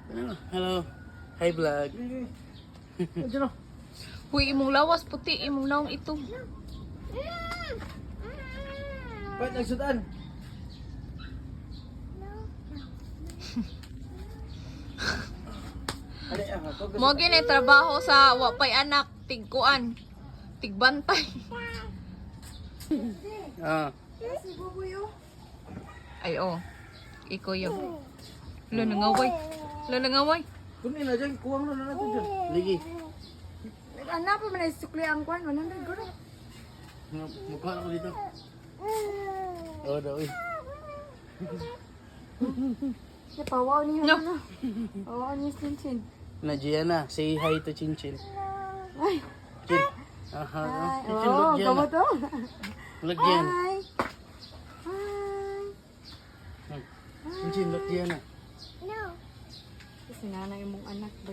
Hello. Hi vlog. Uy, imong lawas puti, imong lawang ito. Ba't nagsudan? Mo gini trabaho sa wapay anak, tigkuan, tigbantay. Ah. Ay oh. Iko yo. Lo nangaway. Lo nangaway. Kunin na dyan. Kuwang na natin dyan. Ligi. Ano pa man sukli ang kwan? 100 guro. Mukha ako dito. Oo daw eh. Ya pawaw niya No. ano. Pawaw niya Cincin. Na Gianna, say hi to Chinchin. Ay. Chin. Aha. Ay. Chinchin, Oh, look Gianna. kamu to? Look Gianna. Hi. Hi. Chinchin, look Gianna. Kasi nanay mong anak ba